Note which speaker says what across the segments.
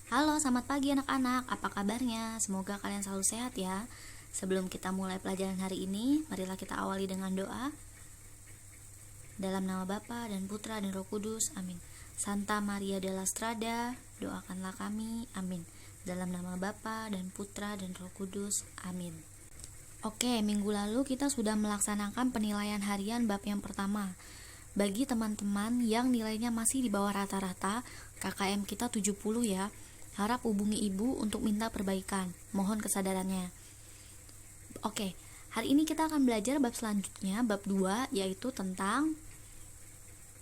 Speaker 1: Halo, selamat pagi anak-anak. Apa kabarnya? Semoga kalian selalu sehat ya. Sebelum kita mulai pelajaran hari ini, marilah kita awali dengan doa. Dalam nama Bapa dan Putra dan Roh Kudus, amin. Santa Maria della Strada, doakanlah kami, amin. Dalam nama Bapa dan Putra dan Roh Kudus, amin. Oke, minggu lalu kita sudah melaksanakan penilaian harian bab yang pertama. Bagi teman-teman yang nilainya masih di bawah rata-rata, KKM kita 70 ya. Harap hubungi ibu untuk minta perbaikan. Mohon kesadarannya. Oke, hari ini kita akan belajar bab selanjutnya, bab 2, yaitu tentang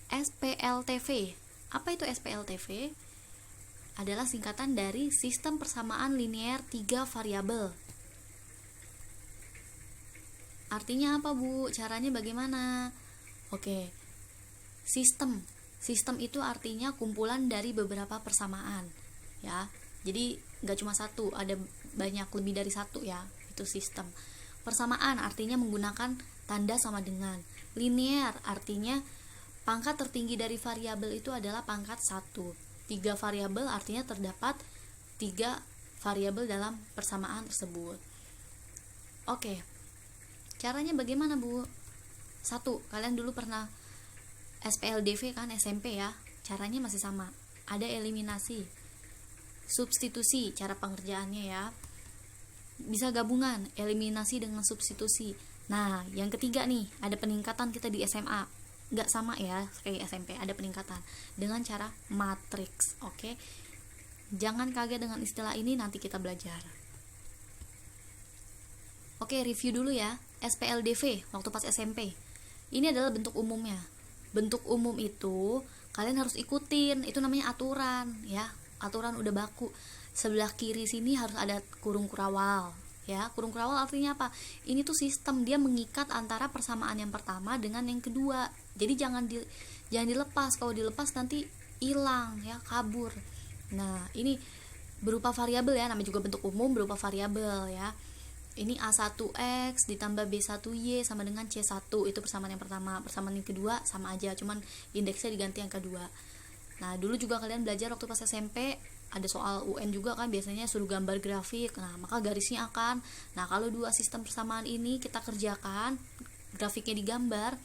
Speaker 1: SPLTV. Apa itu SPLTV? Adalah singkatan dari sistem persamaan linear 3 variabel. Artinya apa, Bu? Caranya bagaimana? Oke. Sistem itu artinya kumpulan dari beberapa persamaan. Ya, jadi nggak cuma satu, ada banyak, lebih dari satu ya, itu sistem. Persamaan artinya menggunakan tanda sama dengan. Linear artinya pangkat tertinggi dari variabel itu adalah pangkat 1. 3 variabel artinya terdapat 3 variabel dalam persamaan tersebut. Oke, caranya bagaimana, Bu? 1, kalian dulu pernah SPLDV kan, SMP ya. Caranya masih sama, ada eliminasi, substitusi cara pengerjaannya ya, bisa gabungan eliminasi dengan substitusi. Nah, yang ketiga nih, ada peningkatan kita di SMA, nggak sama ya kayak SMP, ada peningkatan dengan cara matriks. Oke, jangan kaget dengan istilah ini, nanti kita belajar. Oke, review dulu ya. SPLDV waktu pas SMP, ini adalah bentuk umumnya. Bentuk umum itu kalian harus ikutin, itu namanya aturan ya. Aturan udah baku. Sebelah kiri sini harus ada kurung kurawal ya. Kurung kurawal artinya apa? Ini tuh sistem, dia mengikat antara persamaan yang pertama dengan yang kedua. Jadi jangan dilepas. Kalau dilepas nanti hilang ya, kabur. Nah, ini berupa variabel ya, namanya juga bentuk umum berupa variabel ya. Ini A1X ditambah B1Y sama dengan C1, itu persamaan yang pertama. Persamaan yang kedua sama aja, cuman indeksnya diganti yang kedua. Nah, dulu juga kalian belajar waktu pas SMP, ada soal UN juga kan, biasanya suruh gambar grafik. Nah, maka garisnya akan, nah kalau dua sistem persamaan ini kita kerjakan, grafiknya digambar,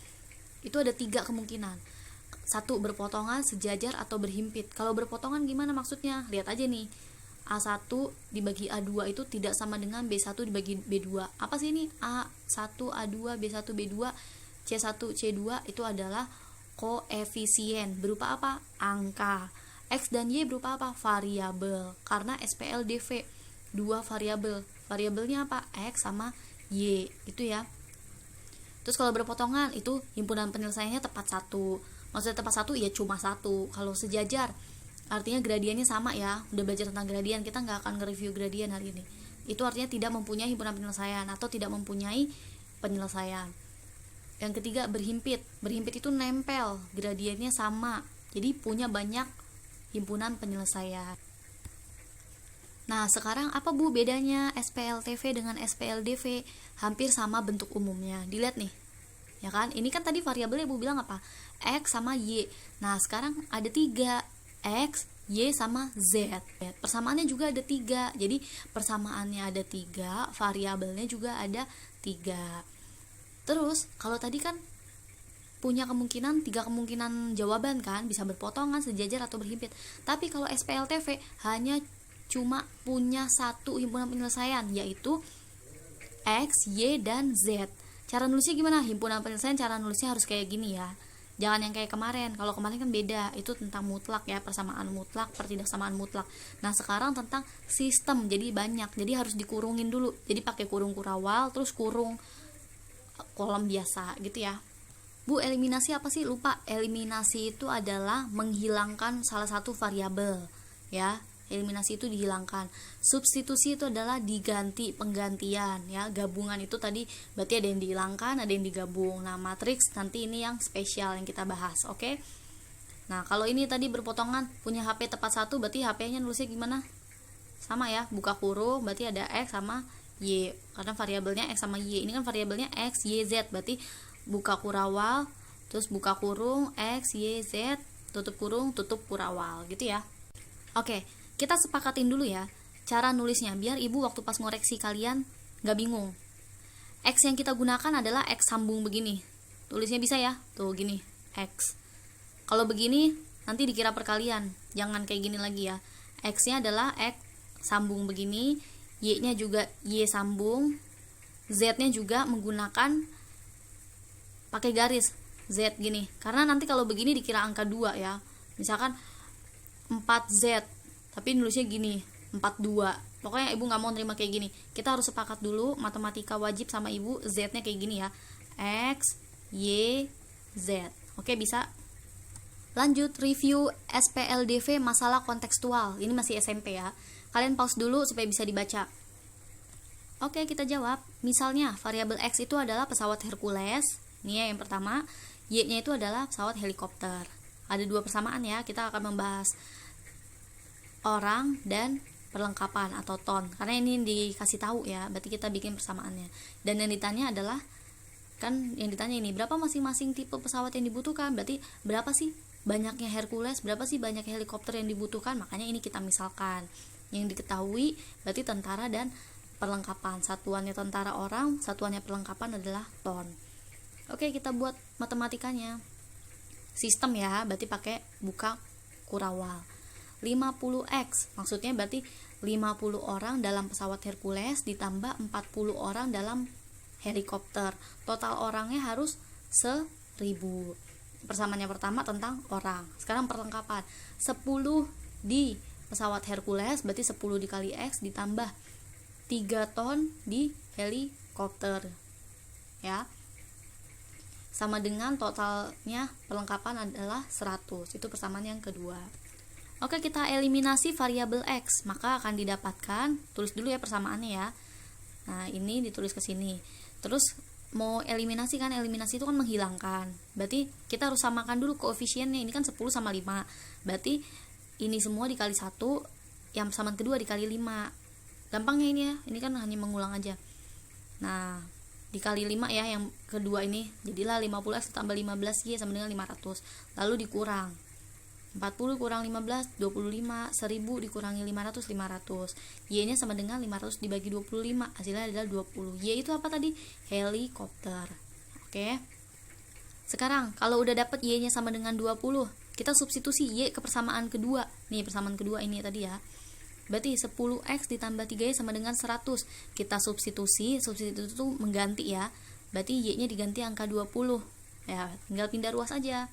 Speaker 1: itu ada 3 kemungkinan. 1, berpotongan, sejajar, atau berhimpit. Kalau berpotongan gimana maksudnya? Lihat aja nih, A1 dibagi A2 itu tidak sama dengan B1 dibagi B2. Apa sih ini? A1, A2, B1, B2, C1, C2 itu adalah koefisien. Berupa apa? Angka. X dan Y berupa apa? Variabel. Karena SPLDV 2 variabel. Variabelnya apa? X sama Y. Itu ya. Terus kalau berpotongan itu himpunan penyelesaiannya tepat 1. Maksudnya tepat 1 ya cuma 1. Kalau sejajar artinya gradiennya sama ya. Udah belajar tentang gradien, kita nggak akan nge-review gradien hari ini. Itu artinya tidak mempunyai himpunan penyelesaian atau tidak mempunyai penyelesaian. Yang ketiga, berhimpit. Berhimpit itu nempel, gradiennya sama, jadi punya banyak himpunan penyelesaian. Nah, sekarang apa, Bu, bedanya SPLTV dengan SPLDV? Hampir sama bentuk umumnya. Dilihat nih, ya kan? Ini kan tadi variabelnya Ibu bilang apa? X sama Y. Nah, sekarang ada 3, X, Y sama Z. Persamaannya juga ada 3. Jadi persamaannya ada 3, variabelnya juga ada 3. Terus kalau tadi kan punya kemungkinan 3 kemungkinan jawaban kan, bisa berpotongan, sejajar, atau berhimpit. Tapi kalau SPLTV hanya cuma punya 1 himpunan penyelesaian, yaitu X, Y, dan Z. Cara nulisnya gimana? Himpunan penyelesaian cara nulisnya harus kayak gini ya. Jangan yang kayak kemarin. Kalau kemarin kan beda, itu tentang mutlak ya, persamaan mutlak, pertidaksamaan mutlak. Nah, sekarang tentang sistem, jadi banyak. Jadi harus dikurungin dulu. Jadi pakai kurung kurawal, terus kurung kolom biasa gitu ya. Bu, eliminasi apa sih? Lupa. Eliminasi itu adalah menghilangkan salah satu variabel ya. Eliminasi itu dihilangkan. Substitusi itu adalah diganti, penggantian ya. Gabungan itu tadi berarti ada yang dihilangkan, ada yang digabung. Nah, matriks nanti ini yang spesial yang kita bahas, oke? Nah, kalau ini tadi berpotongan, punya HP tepat 1, berarti HP-nya nulisnya gimana? Sama ya, buka kurung, berarti ada X sama Y, karena variabelnya X sama Y. Ini kan variabelnya X, Y, Z, berarti buka kurawal, terus buka kurung, X, Y, Z, tutup kurung, tutup kurawal gitu ya. Oke, kita sepakatin dulu ya cara nulisnya, biar ibu waktu pas ngoreksi kalian gak bingung. X yang kita gunakan adalah X sambung begini, tulisnya bisa ya, tuh gini, X. Kalau begini nanti dikira perkalian, jangan kayak gini lagi ya. X nya adalah X sambung begini, Y nya juga Y sambung, Z nya juga menggunakan pakai garis Z gini, karena nanti kalau begini dikira angka 2 ya, misalkan 4Z tapi nulisnya gini 42. Pokoknya ibu nggak mau nerima kayak gini. Kita harus sepakat dulu, matematika wajib sama ibu, Z nya kayak gini ya, X Y Z. Oke, bisa. Lanjut review SPLDV masalah kontekstual. Ini masih SMP ya, kalian pause dulu supaya bisa dibaca. Oke, kita jawab. Misalnya variabel X itu adalah pesawat Hercules, ini ya yang pertama. Y nya itu adalah pesawat helikopter. Ada 2 persamaan ya, kita akan membahas orang dan perlengkapan atau ton, karena ini dikasih tahu ya, berarti kita bikin persamaannya. Dan yang ditanya adalah, kan yang ditanya ini berapa masing-masing tipe pesawat yang dibutuhkan, berarti berapa sih banyaknya Hercules, berapa sih banyak helikopter yang dibutuhkan, makanya ini kita misalkan. Yang diketahui berarti tentara dan perlengkapan, satuannya tentara orang, satuannya perlengkapan adalah ton. Oke, kita buat matematikanya. Sistem ya, berarti pakai buka kurawal. 50x, maksudnya berarti 50 orang dalam pesawat Hercules ditambah 40 orang dalam helikopter. Total orangnya harus 1000. Persamaannya pertama tentang orang. Sekarang perlengkapan. 10 di pesawat Hercules berarti 10 dikali X ditambah 3 ton di helikopter. Ya. Sama dengan totalnya perlengkapan adalah 100. Itu persamaan yang kedua. Oke, kita eliminasi variabel X, maka akan didapatkan, tulis dulu ya persamaannya ya. Nah, ini ditulis ke sini. Terus mau eliminasi kan, eliminasi itu kan menghilangkan. Berarti kita harus samakan dulu koefisiennya. Ini kan 10 sama 5. Berarti ini semua dikali 1, yang persamaan kedua dikali 5. Gampangnya ini ya, ini kan hanya mengulang aja. Nah, dikali 5 ya, yang kedua ini jadilah 50x tambah 15y sama dengan 500. Lalu dikurang 40 kurang 15, 25, 1000 dikurangi 500, 500. Y nya sama dengan 500 dibagi 25, hasilnya adalah 20. Y itu apa tadi? Helikopter. Oke. Sekarang kalau udah dapat Y nya sama dengan 20, kita substitusi Y ke persamaan kedua. Nih persamaan kedua ini tadi ya. Berarti 10x ditambah 3y sama dengan 100. Kita substitusi itu mengganti ya. Berarti Y nya diganti angka 20. Ya, tinggal pindah ruas aja.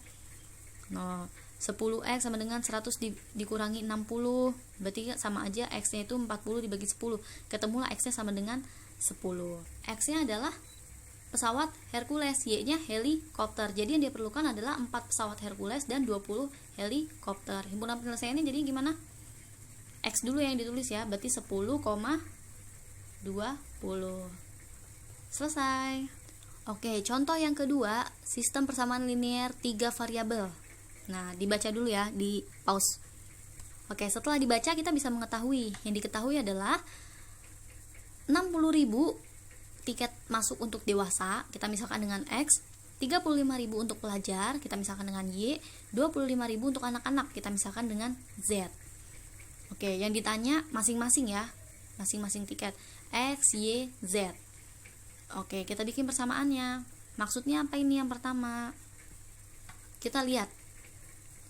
Speaker 1: Nah, 10x sama dengan 100 dikurangi 60, berarti sama aja x nya itu 40 dibagi 10, ketemulah x nya sama dengan 10. X nya adalah pesawat Hercules, Y nya helikopter. Jadi yang diperlukan adalah 4 pesawat Hercules dan 20 helikopter. Himpunan penyelesaiannya jadi gimana? X dulu yang ditulis ya, berarti 10,20. Selesai. Oke, contoh yang kedua, sistem persamaan linear 3 variabel. Nah, dibaca dulu ya, di pause. Oke, setelah dibaca kita bisa mengetahui. Yang diketahui adalah 60.000 tiket masuk untuk dewasa, kita misalkan dengan X. 35.000 untuk pelajar, kita misalkan dengan Y. 25.000 untuk anak-anak, kita misalkan dengan Z. Oke, yang ditanya masing-masing ya, masing-masing tiket X, Y, Z. Oke, kita bikin persamaannya. Maksudnya apa ini yang pertama? Kita lihat.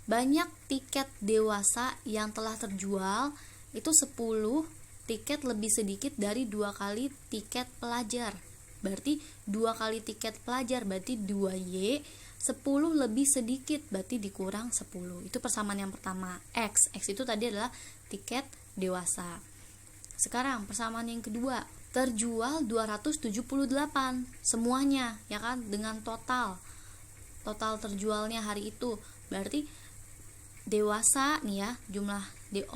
Speaker 1: Banyak tiket dewasa yang telah terjual itu 10 tiket lebih sedikit dari 2 kali tiket pelajar. Berarti 2 kali tiket pelajar berarti 2Y, 10 lebih sedikit berarti dikurang 10. Itu persamaan yang pertama. X itu tadi adalah tiket dewasa. Sekarang persamaan yang kedua, terjual 278 semuanya ya kan, dengan total terjualnya hari itu. Berarti dewasa nih ya, jumlah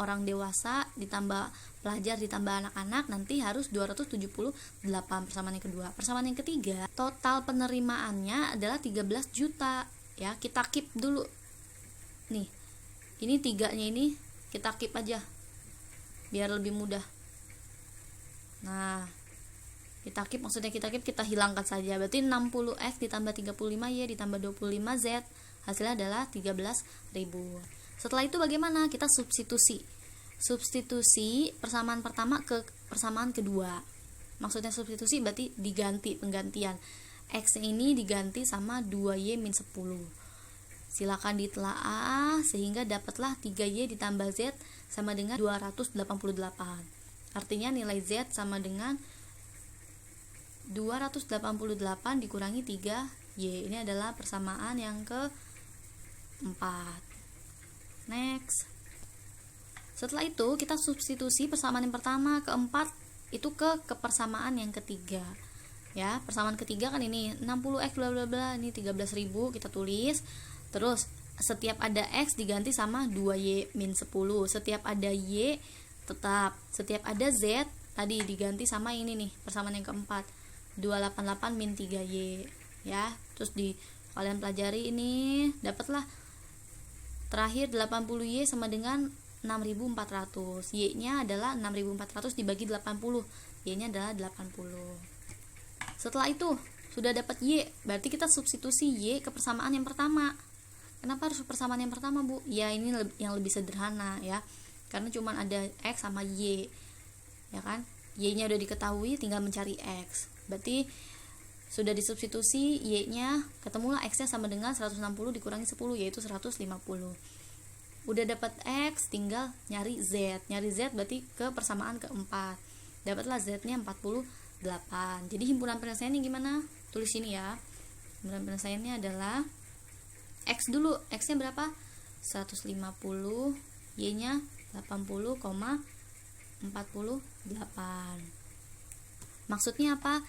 Speaker 1: orang dewasa ditambah pelajar ditambah anak-anak nanti harus 278 persamaan yang kedua. Persamaan yang ketiga, total penerimaannya adalah 13 juta ya. Kita keep dulu nih, ini 3-nya ini kita keep aja biar lebih mudah. Nah, kita keep, maksudnya kita hilangkan saja. Berarti 60X ditambah 35Y ditambah 25Z, hasilnya adalah 13.000. Setelah itu bagaimana? Kita substitusi. substitusi persamaan pertama ke persamaan kedua. Maksudnya substitusi berarti diganti, penggantian. X ini diganti sama 2Y min 10. Silakan ditelaah sehingga dapatlah 3Y ditambah Z sama dengan 288. Artinya nilai Z sama dengan 288 dikurangi 3Y. Ini adalah persamaan yang keempat. Next. Setelah itu kita substitusi persamaan yang pertama, keempat itu ke persamaan yang ketiga. Ya, persamaan ketiga kan ini 60x bla bla bla, ini 13.000 kita tulis. Terus setiap ada X diganti sama 2Y min 10. Setiap ada Y tetap. Setiap ada Z tadi diganti sama ini nih, persamaan yang keempat. 288 min 3Y. Ya, terus kalian pelajari ini, dapatlah terakhir 80Y sama dengan 6.400. Y-nya adalah 6.400 dibagi 80. Y-nya adalah 80. Setelah itu sudah dapat Y, berarti kita substitusi Y ke persamaan yang pertama. Kenapa harus persamaan yang pertama, Bu? Ya, ini yang lebih sederhana ya. Karena cuma ada X sama Y. Ya kan? Y-nya udah diketahui, tinggal mencari X. Berarti sudah disubstitusi Y-nya, ketemulah X-nya sama dengan 160 dikurangi 10, yaitu 150. Udah dapat X, tinggal nyari Z. Nyari Z berarti ke persamaan keempat. Dapatlah Z-nya 48. Jadi himpunan penyelesaiannya gimana? Tulis sini ya. Himpunan penyelesaiannya adalah X dulu. X-nya berapa? 150, Y-nya 80,48. Maksudnya apa?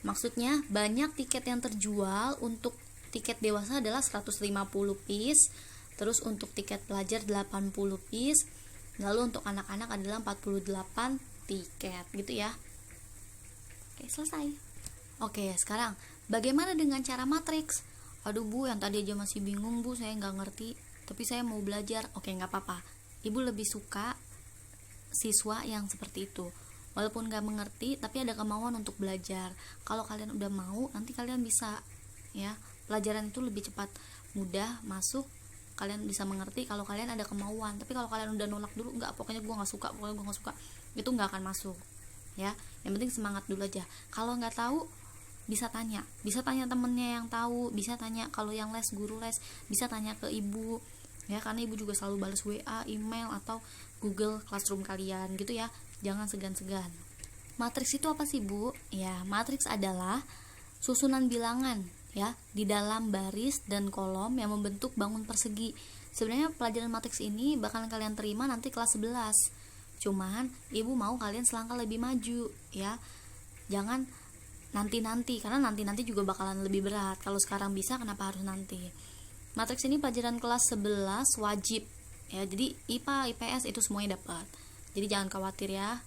Speaker 1: Maksudnya banyak tiket yang terjual. Untuk tiket dewasa adalah 150 piece. Terus untuk tiket pelajar 80 piece. Lalu untuk anak-anak adalah 48 tiket gitu ya. Oke, selesai. Oke, sekarang bagaimana dengan cara matriks? Aduh Bu, yang tadi aja masih bingung Bu, saya nggak ngerti. Tapi saya mau belajar. Oke, nggak apa-apa. Ibu lebih suka siswa yang seperti itu. Walaupun nggak mengerti, tapi ada kemauan untuk belajar. Kalau kalian udah mau, nanti kalian bisa ya. Pelajaran itu lebih cepat, mudah masuk. Kalian bisa mengerti kalau kalian ada kemauan. Tapi kalau kalian udah nolak dulu, nggak, pokoknya gue nggak suka, itu nggak akan masuk ya. Yang penting semangat dulu aja. Kalau nggak tahu bisa tanya temennya yang tahu, bisa tanya kalau yang les, guru les, bisa tanya ke ibu ya, karena ibu juga selalu balas WA, email, atau Google Classroom kalian gitu ya. Jangan segan-segan. Matriks itu apa sih Bu? Ya, matriks adalah susunan bilangan ya di dalam baris dan kolom yang membentuk bangun persegi. Sebenarnya pelajaran matriks ini bakal kalian terima nanti kelas 11. Cuman ibu mau kalian selangkah lebih maju ya. Jangan nanti-nanti, karena nanti-nanti juga bakalan lebih berat. Kalau sekarang bisa, kenapa harus nanti? Matriks ini pelajaran kelas 11 wajib ya. Jadi IPA, IPS itu semuanya dapat. Jadi jangan khawatir ya.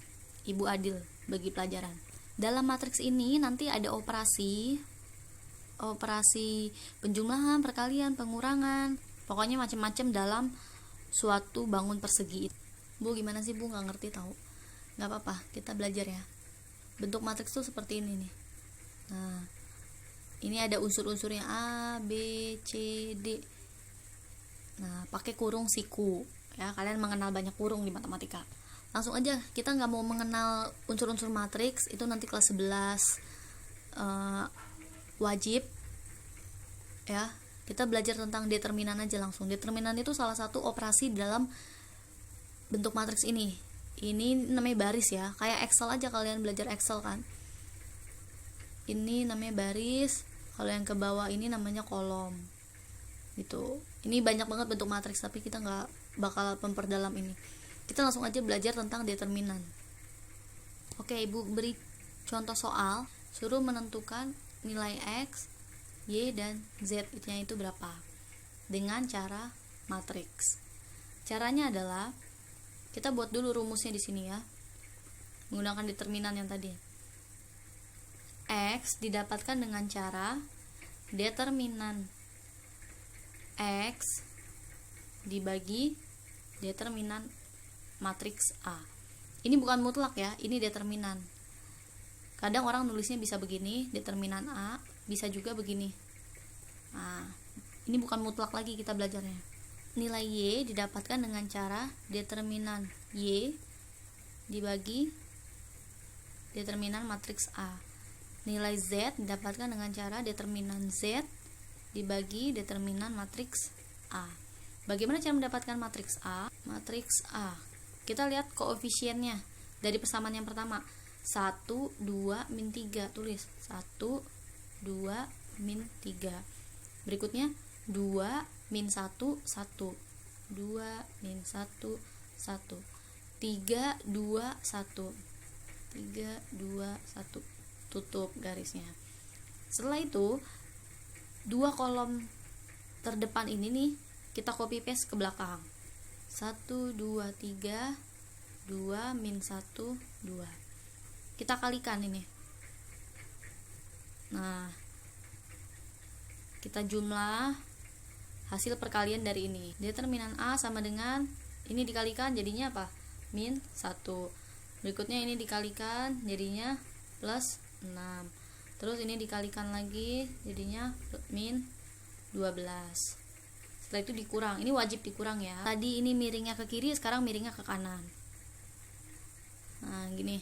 Speaker 1: Ibu adil bagi pelajaran. Dalam matriks ini nanti ada operasi penjumlahan, perkalian, pengurangan, pokoknya macam-macam dalam suatu bangun persegi. Bu, gimana sih Bu, nggak ngerti tahu? Nggak apa-apa, kita belajar ya. Bentuk matriks tuh seperti ini nih. Nah, ini ada unsur-unsurnya A, B, C, D. Nah, pakai kurung siku ya. Kalian mengenal banyak kurung di matematika. Langsung aja, kita nggak mau mengenal unsur-unsur matriks, itu nanti kelas 11 wajib ya. Kita belajar tentang determinan aja langsung. Determinan itu salah satu operasi dalam bentuk matriks ini. Ini namanya baris ya, kayak Excel aja, kalian belajar Excel kan. Ini namanya baris, kalau yang ke bawah ini namanya kolom gitu. Ini banyak banget bentuk matriks, tapi kita nggak bakal memperdalam ini. Kita langsung aja belajar tentang determinan. Oke, ibu beri contoh soal, suruh menentukan nilai X, Y, dan Z-nya itu berapa dengan cara matriks. Caranya adalah kita buat dulu rumusnya di sini ya, menggunakan determinan yang tadi. X didapatkan dengan cara determinan X dibagi determinan matriks A. Ini bukan mutlak ya, ini determinan. Kadang orang nulisnya bisa begini, determinan A, bisa juga begini. Nah, ini bukan mutlak lagi kita belajarnya. nilai Y didapatkan dengan cara determinan Y dibagi determinan matriks A. Nilai Z didapatkan dengan cara determinan Z dibagi determinan matriks A. Bagaimana cara mendapatkan matriks A? Matriks A, kita lihat koefisiennya dari persamaan yang pertama, 1, 2, min 3. Tulis 1, 2, min 3. Berikutnya 2, min 1, 1. 2, min 1, 1. 3, 2, 1. 3, 2, 1. Tutup garisnya. Setelah itu, dua kolom terdepan ini nih kita copy paste ke belakang. 1, 2, 3, 2, min 1, 2. Kita kalikan ini. Nah, kita jumlah hasil perkalian dari ini. Determinan A sama dengan ini dikalikan jadinya apa? Min 1. Berikutnya ini dikalikan jadinya plus 6. Terus ini dikalikan lagi jadinya min 12. Setelah itu dikurang. Ini wajib dikurang ya. Tadi ini miringnya ke kiri, sekarang miringnya ke kanan. Nah, gini.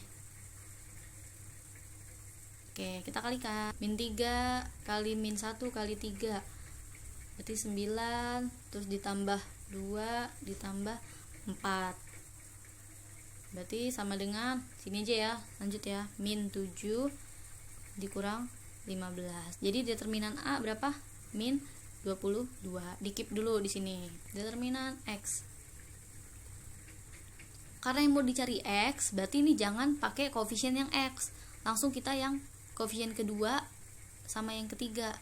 Speaker 1: Oke, kita kalikan. Min 3 kali min 1 kali 3. Berarti 9, terus ditambah 2, ditambah 4. Berarti sama dengan sini aja ya. Lanjut ya. Min 7 dikurang 15. Jadi determinan A berapa? Min 22. Dikip dulu di sini. Determinan X. Karena yang mau dicari X, berarti ini jangan pakai koefisien yang X. Langsung kita yang koefisien kedua sama yang ketiga.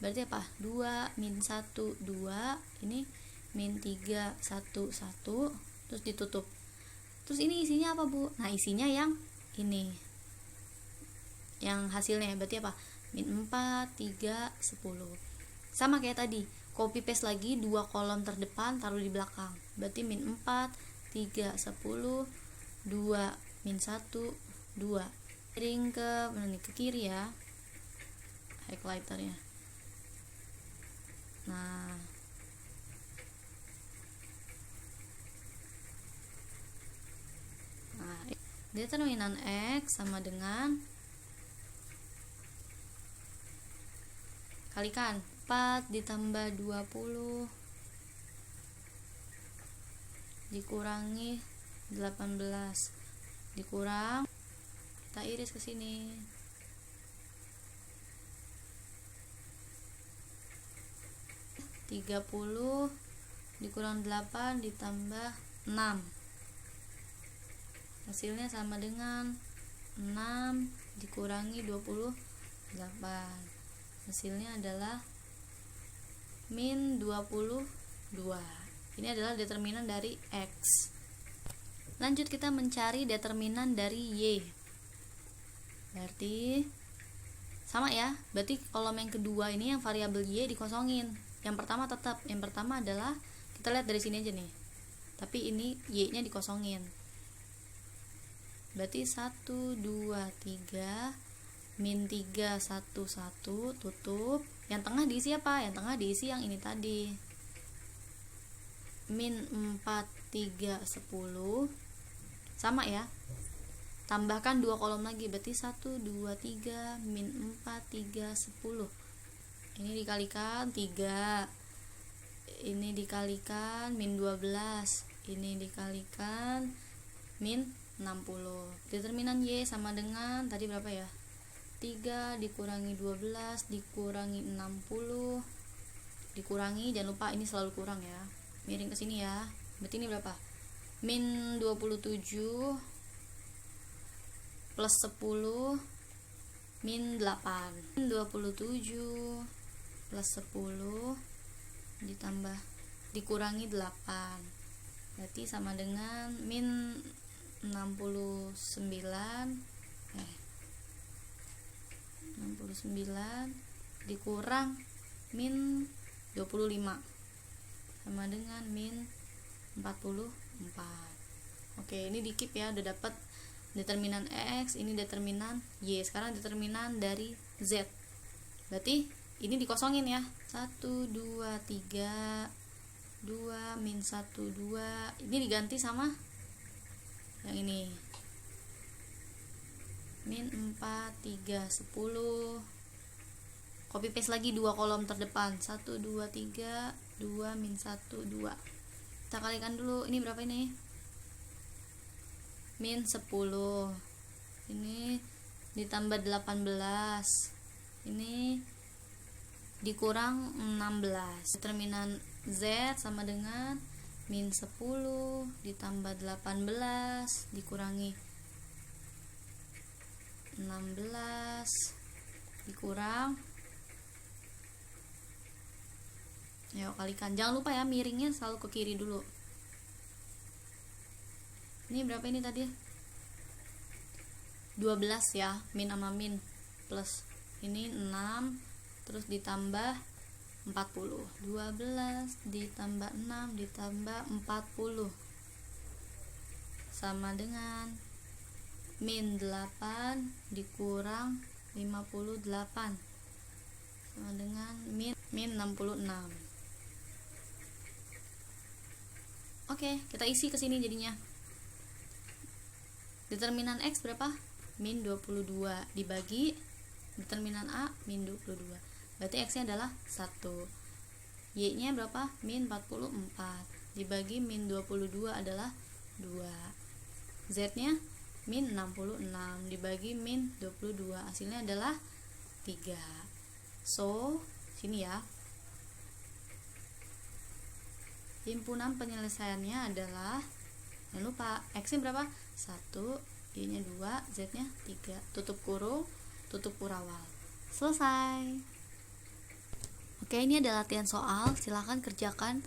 Speaker 1: Berarti apa? 2, min 1, 2. Ini min 3, 1, 1. Terus ditutup. Terus ini isinya apa, Bu? Nah, isinya yang ini. Yang hasilnya berarti apa? Min 4, 3, 10. Sama kayak tadi, copy paste lagi dua kolom terdepan taruh di belakang. Berarti min 4, 3, 10, 2, min 1, 2. Miring ke kiri ya. Highlighternya. Nah, determinan X sama dengan kalikan 4 ditambah 20 dikurangi 18 dikurang, kita iris ke sini. Tiga 30 dikurang 8 ditambah 6, hasilnya sama dengan 6 dikurangi 28. Hasilnya adalah min 22. Ini adalah determinan dari X. Lanjut kita mencari determinan dari Y. Berarti sama ya. Berarti kolom yang kedua ini yang variabel Y dikosongin. Yang pertama tetap. Yang pertama adalah kita lihat dari sini aja nih. Tapi ini Y-nya dikosongin. Berarti 1, 2, 3, min 3, 1, 1, tutup. Yang tengah diisi apa? Yang tengah diisi yang ini tadi. Min 4, 3, 10. Sama ya. Tambahkan dua kolom lagi. Berarti 1, 2, 3, min 4, 3, 10. Ini dikalikan 3. Ini dikalikan min 12. Ini dikalikan min 60. Determinan Y sama dengan tadi berapa ya? 3 dikurangi 12 dikurangi 60 dikurangi, jangan lupa ini selalu kurang ya, miring ke sini ya. Berarti ini berapa? Min 27 plus 10 min 8. Min 27 plus 10 ditambah dikurangi 8. Berarti sama dengan min 69 dikurang min 25 sama dengan min 44. Oke, ini dikip ya, udah dapat determinan X, ini determinan Y. Sekarang determinan dari Z. Berarti ini dikosongin ya. 1, 2, 3 2 min 1 2. Ini diganti sama yang ini, min 4 3 10. Copy paste lagi 2 kolom terdepan, 1 2 3 2 min 1 2. Kita kalikan dulu, ini berapa ini? Min 10. Ini ditambah 18. Ini dikurang 16. Determinan Z sama dengan min 10 ditambah 18 dikurangi 16 dikurang, ayo kalikan. Jangan lupa ya, miringnya selalu ke kiri dulu. Ini berapa ini tadi? 12 ya, min sama min plus ini 6 terus ditambah 40. 12 ditambah 6 ditambah 40 sama dengan min 8 dikurang 58 sama dengan min 66. Oke, kita isi ke sini jadinya. Determinan X berapa? Min 22 dibagi determinan A min 22. Berarti X nya adalah 1. Y nya berapa? Min 44 dibagi min 22 adalah 2. Z nya min 66 dibagi min 22, hasilnya adalah 3. So, sini ya. Himpunan penyelesaiannya adalah, jangan lupa X nya berapa? 1, Y nya 2, Z nya 3. Tutup kurung, tutup kurawal. Selesai. Oke, ini ada latihan soal. Silahkan kerjakan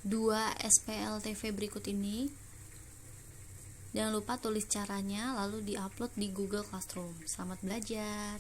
Speaker 1: 2 SPLTV berikut ini. Jangan lupa tulis caranya lalu diupload di Google Classroom. Selamat belajar.